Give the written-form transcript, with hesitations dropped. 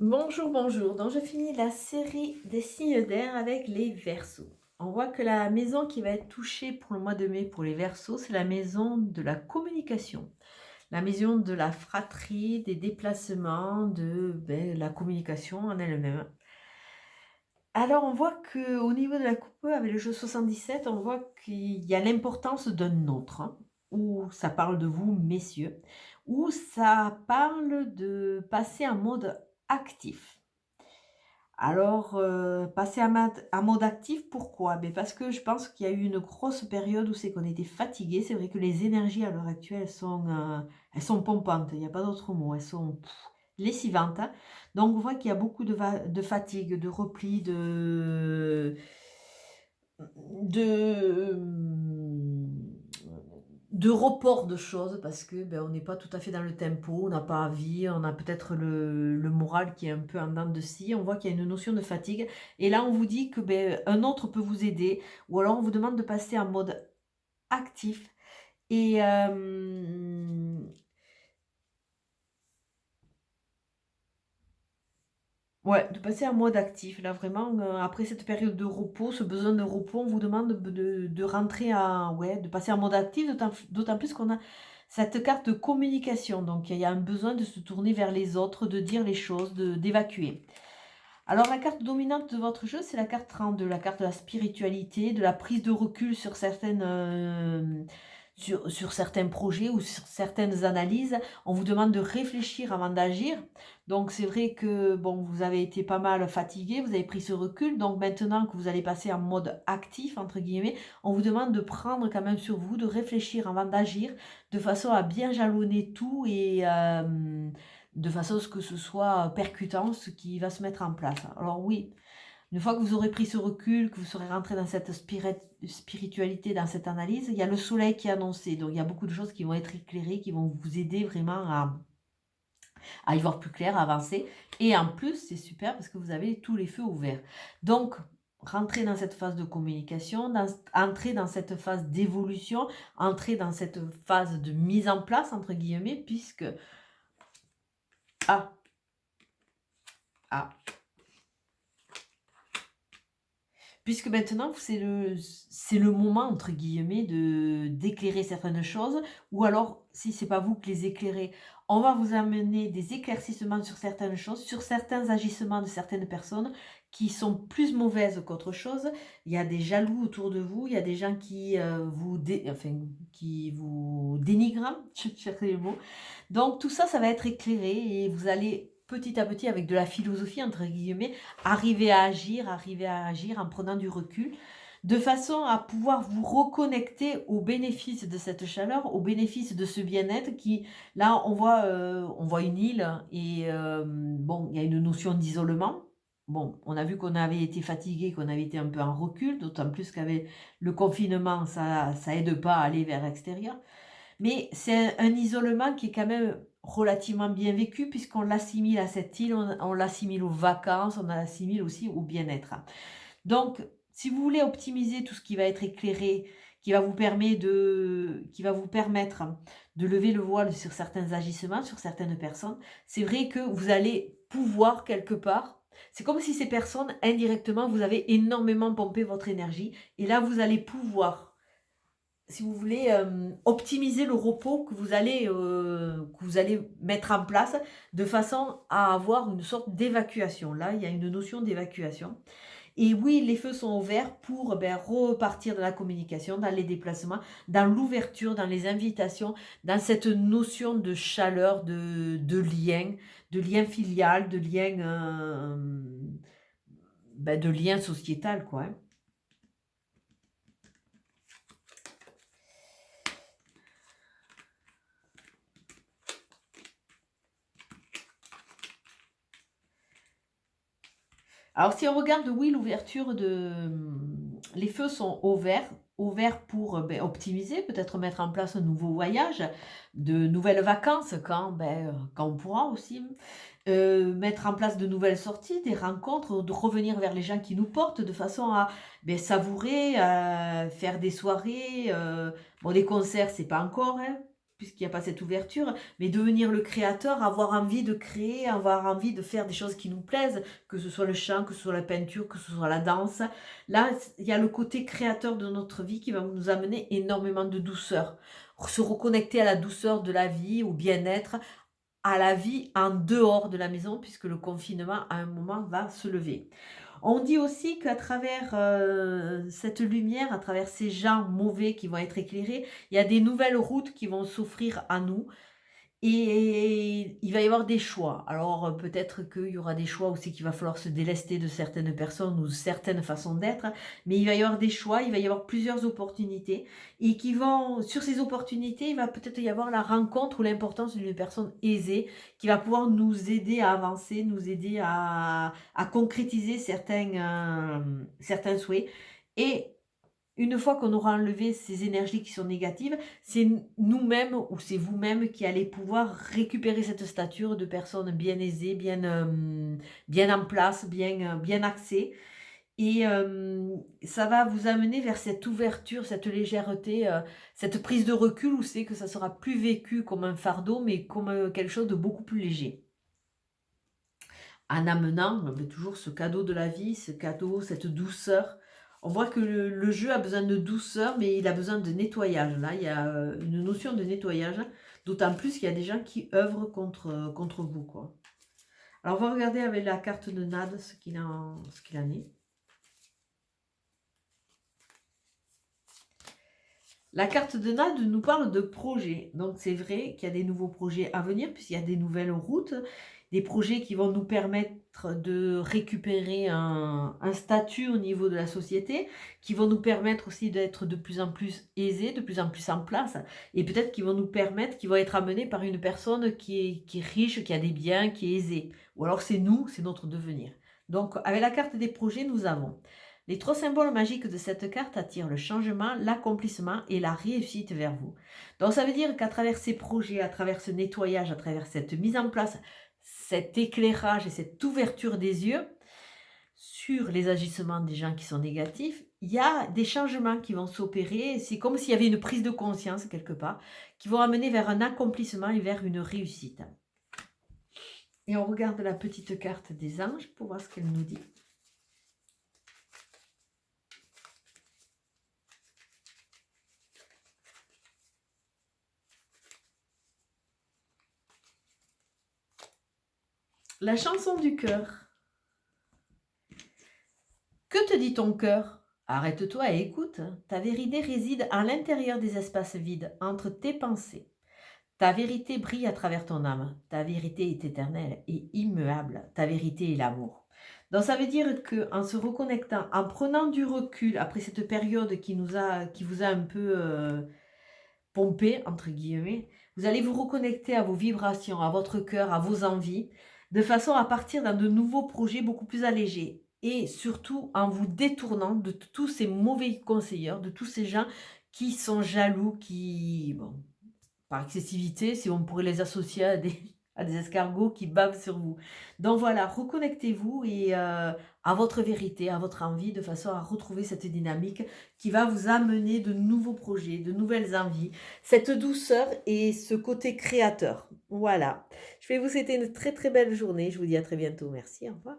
Bonjour, bonjour. Donc, je finis la série des signes d'air avec les Verseaux. On voit que la maison qui va être touchée pour le mois de mai pour les Verseaux, c'est la maison de la communication, la maison de la fratrie, des déplacements, de la communication en elle-même. Alors, on voit que au niveau de la coupe, avec le jeu 77, on voit qu'il y a l'importance d'un autre, hein, où ça parle de vous, messieurs, où ça parle de passer en mode actif. Alors, passer en mode actif, pourquoi? Beh, parce que je pense qu'il y a eu une grosse période où c'est qu'on était fatigué. C'est vrai que les énergies à l'heure actuelle elles sont pompantes, il n'y a pas d'autre mot, elles sont lessivantes, hein. Donc on voit qu'il y a beaucoup de fatigue, de repli, de, de report de choses parce que, on n'est pas tout à fait dans le tempo, on n'a pas envie, on a peut-être le moral qui est un peu en dents de scie. On voit qu'il y a une notion de fatigue et là, on vous dit que, un autre peut vous aider ou alors on vous demande de passer en mode actif et ouais, de passer en mode actif. Là, vraiment, après cette période de repos, ce besoin de repos, on vous demande de rentrer à ouais, de passer en mode actif, d'autant plus qu'on a cette carte de communication. Donc, il y a un besoin de se tourner vers les autres, de dire les choses, d'évacuer. Alors, la carte dominante de votre jeu, c'est la carte 32, la carte de la spiritualité, de la prise de recul sur sur certains projets ou sur certaines analyses. On vous demande de réfléchir avant d'agir. Donc, c'est vrai que bon, vous avez été pas mal fatigué, vous avez pris ce recul. Donc, maintenant que vous allez passer en mode actif, entre guillemets, on vous demande de prendre quand même sur vous, de réfléchir avant d'agir, de façon à bien jalonner tout et de façon à ce que ce soit percutant, ce qui va se mettre en place. Alors oui, une fois que vous aurez pris ce recul, que vous serez rentré dans cette spiritualité, dans cette analyse, il y a le soleil qui est annoncé. Donc il y a beaucoup de choses qui vont être éclairées, qui vont vous aider vraiment à y voir plus clair, à avancer. Et en plus, c'est super parce que vous avez tous les feux ouverts. Donc, rentrer dans cette phase de communication, entrer dans cette phase d'évolution, entrer dans cette phase de mise en place, entre guillemets, puisque... Ah, ah, puisque maintenant, c'est le moment entre guillemets de d'éclairer certaines choses ou alors si c'est pas vous qui les éclairez, on va vous amener des éclaircissements sur certaines choses, sur certains agissements de certaines personnes qui sont plus mauvaises qu'autre chose. Il y a des jaloux autour de vous, il y a des gens qui, qui vous dénigrent, je cherchais le mot. Donc tout ça, ça va être éclairé et vous allez petit à petit avec de la «philosophie» entre guillemets, arriver à agir en prenant du recul, de façon à pouvoir vous reconnecter au bénéfice de cette chaleur, au bénéfice de ce bien-être qui là, on voit une île et bon, il y a une notion d'isolement. Bon, on a vu qu'on avait été fatigué, qu'on avait été un peu en recul, d'autant plus qu'avec le confinement, ça aide pas à aller vers l'extérieur. Mais c'est un isolement qui est quand même relativement bien vécu puisqu'on l'assimile à cette île, on l'assimile aux vacances, on l'assimile aussi au bien-être. Donc, si vous voulez optimiser tout ce qui va être éclairé, qui va vous permettre de lever le voile sur certains agissements, sur certaines personnes, c'est vrai que vous allez pouvoir quelque part, c'est comme si ces personnes, indirectement, vous avez énormément pompé votre énergie et là, vous allez pouvoir si vous voulez, optimiser le repos que vous allez mettre en place de façon à avoir une sorte d'évacuation. Là, il y a une notion d'évacuation et oui, les feux sont ouverts pour, repartir dans la communication, dans les déplacements, dans l'ouverture, dans les invitations, dans cette notion de chaleur, de lien filial, de lien sociétal, quoi, hein. Alors si on regarde, oui, l'ouverture les feux sont ouverts pour, optimiser, peut-être mettre en place un nouveau voyage, de nouvelles vacances quand on pourra aussi, mettre en place de nouvelles sorties, des rencontres, de revenir vers les gens qui nous portent de façon à, savourer, faire des soirées, bon des concerts, c'est pas encore, hein, puisqu'il n'y a pas cette ouverture, mais devenir le créateur, avoir envie de créer, avoir envie de faire des choses qui nous plaisent, que ce soit le chant, que ce soit la peinture, que ce soit la danse. Là, il y a le côté créateur de notre vie qui va nous amener énormément de douceur. Se reconnecter à la douceur de la vie, au bien-être, à la vie en dehors de la maison, puisque le confinement, à un moment, va se lever. On dit aussi qu'à travers, cette lumière, à travers ces gens mauvais qui vont être éclairés, il y a des nouvelles routes qui vont s'offrir à nous. Et il va y avoir des choix. Alors, peut-être qu'il y aura des choix aussi qu'il va falloir se délester de certaines personnes ou certaines façons d'être, mais il va y avoir des choix, il va y avoir plusieurs opportunités et qui vont sur ces opportunités, il va peut-être y avoir la rencontre ou l'importance d'une personne aisée qui va pouvoir nous aider à avancer, nous aider à concrétiser certains souhaits et une fois qu'on aura enlevé ces énergies qui sont négatives, c'est nous-mêmes ou c'est vous-même qui allez pouvoir récupérer cette stature de personne bien aisée, bien en place, bien axée et ça va vous amener vers cette ouverture, cette légèreté, cette prise de recul où c'est que ça sera plus vécu comme un fardeau, mais comme, quelque chose de beaucoup plus léger. En amenant, toujours ce cadeau de la vie, ce cadeau, cette douceur. On voit que le jeu a besoin de douceur, mais il a besoin de nettoyage. Là, il y a, une notion de nettoyage, d'autant plus qu'il y a des gens qui œuvrent contre vous, quoi. Alors, on va regarder avec la carte de Nade ce qu'il en est. La carte de Nade nous parle de projets. Donc, c'est vrai qu'il y a des nouveaux projets à venir, puisqu'il y a des nouvelles routes, des projets qui vont nous permettre de récupérer un statut au niveau de la société, qui vont nous permettre aussi d'être de plus en plus aisés, de plus en plus en place, et peut-être qui vont nous permettre, qui vont être amenés par une personne qui est riche, qui a des biens, qui est aisée. Ou alors c'est nous, c'est notre devenir. Donc, avec la carte des projets, nous avons les 3 symboles magiques de cette carte attirent le changement, l'accomplissement et la réussite vers vous. Donc ça veut dire qu'à travers ces projets, à travers ce nettoyage, à travers cette mise en place, cet éclairage et cette ouverture des yeux sur les agissements des gens qui sont négatifs, il y a des changements qui vont s'opérer. C'est comme s'il y avait une prise de conscience quelque part, qui vont amener vers un accomplissement et vers une réussite. Et on regarde la petite carte des anges pour voir ce qu'elle nous dit. La chanson du cœur. Que te dit ton cœur? Arrête-toi et écoute. Ta vérité réside à l'intérieur des espaces vides, entre tes pensées. Ta vérité brille à travers ton âme. Ta vérité est éternelle et immuable. Ta vérité est l'amour. Donc ça veut dire qu'en se reconnectant, en prenant du recul après cette période qui vous a un peu pompé, entre guillemets, vous allez vous reconnecter à vos vibrations, à votre cœur, à vos envies, de façon à partir dans de nouveaux projets beaucoup plus allégés. Et surtout en vous détournant de tous ces mauvais conseillers, de tous ces gens qui sont jaloux, qui, bon, par excessivité, si on pourrait les associer à des escargots qui bavent sur vous. Donc voilà, reconnectez-vous et à votre vérité, à votre envie, de façon à retrouver cette dynamique qui va vous amener de nouveaux projets, de nouvelles envies, cette douceur et ce côté créateur. Voilà. Je vais vous souhaiter une très très belle journée. Je vous dis à très bientôt. Merci, au revoir.